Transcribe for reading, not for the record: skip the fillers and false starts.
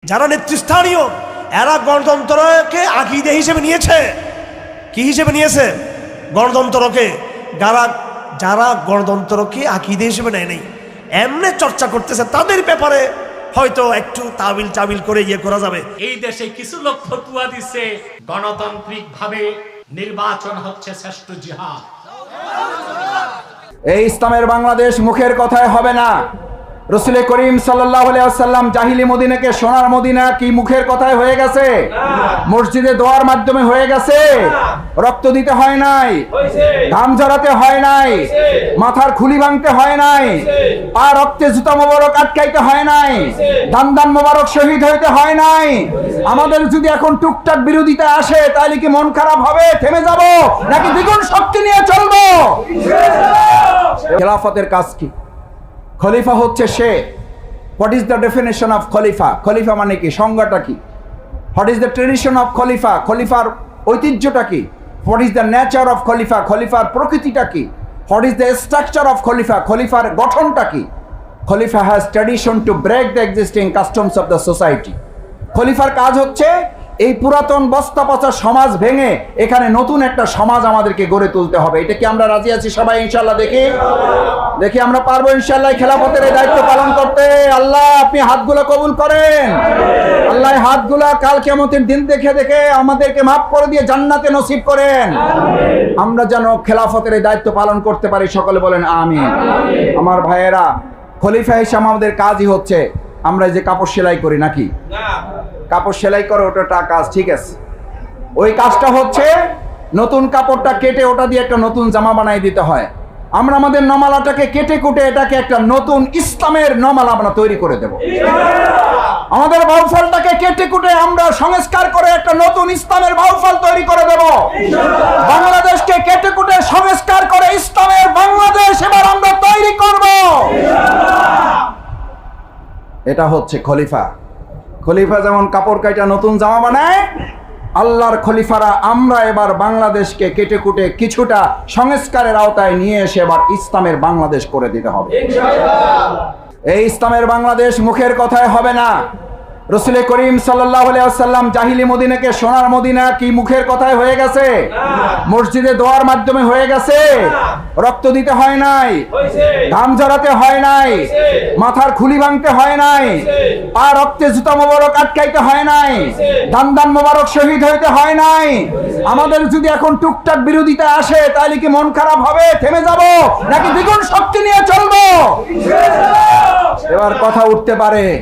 যারা নেতৃস্থানীয় এরা গণতন্ত্রকে আকীদা হিসেবে নিয়েছে। কি হিসেবে নিয়েছে? গণতন্ত্রকে। যারা গণতন্ত্রকে আকীদা হিসেবে নেয় নাই, এমনি চর্চা করতেছে, তাদের ব্যাপারে হয়তো একটু তাবিল চাবিল করে ইয়ে করা যাবে। এই দেশে কিছু লোক ফতোয়া দিচ্ছে গণতান্ত্রিক ভাবে নির্বাচন হচ্ছে শ্রেষ্ঠ জিহাদ। এই ইসলামের বাংলাদেশ মুখের কথায় হবে না। রাসূল করিম সাল্লাল্লাহু আলাইহি ওয়াসাল্লাম জাহিলি মদিনাকে সোনার মদিনা কি মুখের কথায় হয়ে গেছে? মসজিদে দোয়ার মাধ্যমে হয়ে গেছে। রক্ত দিতে হয় নাই, ঘাম ঝরাতে হয় নাই, মাথার খুলি ভাঙতে হয় নাই, পা রক্তে জুতা মোবারক আটকাইতে হয় নাই, দান মোবারক শহীদ হইতে হয় নাই। আমাদের যদি এখন টুকটাক বিরোধিতা আসে তাহলে কি মন খারাপ হবে? থেমে যাব নাকি দ্বিগুণ শক্তি নিয়ে চলবো? খেলাফতের কাজ কি? খলিফা হচ্ছে সে। What is the definition of খলিফা? খলিফা মানে কি? সংজ্ঞাটা কি? What is the tradition of খলিফা? খলিফার ঐতিহ্যটা কি? What is the nature of খলিফা? খলিফার প্রকৃতিটা কি? What is the structure of খলিফা? খলিফার গঠনটা কি? খলিফা has tradition to break the existing customs of the society. খলিফার কাজ হচ্ছে এই পুরাতন বস্তা পচা সমাজ ভেঙে এখানে নতুন একটা সমাজ আমাদেরকে গড়ে তুলতে হবে। এটা কি আমরা রাজি আছি সবাই? ইনশাআল্লাহ দেখি আমরা পারবো ইনশাআল্লাহ খেলাফতের এই দায়িত্ব পালন করতে। আল্লাহ আপনি হাতগুলো কবুল করেন। আল্লাহ হাতগুলা কাল কিয়ামতের দিন দেখে আমাদেরকে মাফ করে দিয়ে জান্নাতে নসিব করেন। আমরা যেন খেলাফতের এই দায়িত্ব পালন করতে পারি। সকলে বলেন আমিন। আমার ভাইয়েরা, খলিফা হিসেবে আমাদের কাজই হচ্ছে আমরা যে কাপড় সেলাই করি নাকি? কাপড় সেলাই করে ওটা কাজ, ঠিক আছে। ওই কাজটা হচ্ছে নতুন কাপড়টা কেটে ওটা দিয়ে একটা নতুন জামা বানাই দিতে হয়। আমরা আমাদের নমালাটাকে কেটে কুটে এটাকে একটা নতুন ইসলামের নমালা আমরা তৈরি করে দেব। আমাদের বাউফলটাকে কেটে কুটে আমরা সংস্কার করে একটা নতুন ইসলামের বাউফল তৈরি করে দেব। বাংলাদেশকে কেটে কুটে সংস্কার করে ইসলামের বাংলাদেশ এবার আমরা তৈরি করব। এটা হচ্ছে খলিফা। খলিফা যেমন কাপড় কাটা নতুন জামা বানায়, আল্লাহর খলিফারা আমরা এবার বাংলাদেশকে কেটে কুটে কিছুটা সংস্কারের আওতায় নিয়ে এসে এবার ইসলামের বাংলাদেশ করে দিতে হবে। এই ইসলামের বাংলাদেশ মুখের কথায় হবে না। রাসূল করিম সাল্লাল্লাহু আলাইহি ওয়াসাল্লাম জাহিলি মদিনাকে সোনার মদিনা কি মুখের কথায় হয়ে গেছে? মসজিদে দোয়ার মাধ্যমে হয়ে গেছে। রক্ত দিতে হয় নাই, ঘাম ঝরাতে হয় নাই, মাথার খুলি ভাঙতে হয় নাই, পা রক্তে জুতা মোবারক আটকাইতে হয় নাই, দান মোবারক শহীদ হইতে হয় নাই। আমাদের যদি এখন টুকটাক বিরোধিতা আসে তাহলে কি মন খারাপ হবে? থেমে যাব নাকি দ্বিগুণ শক্তি নিয়ে চলবো? এবার কথা উঠতে পারে।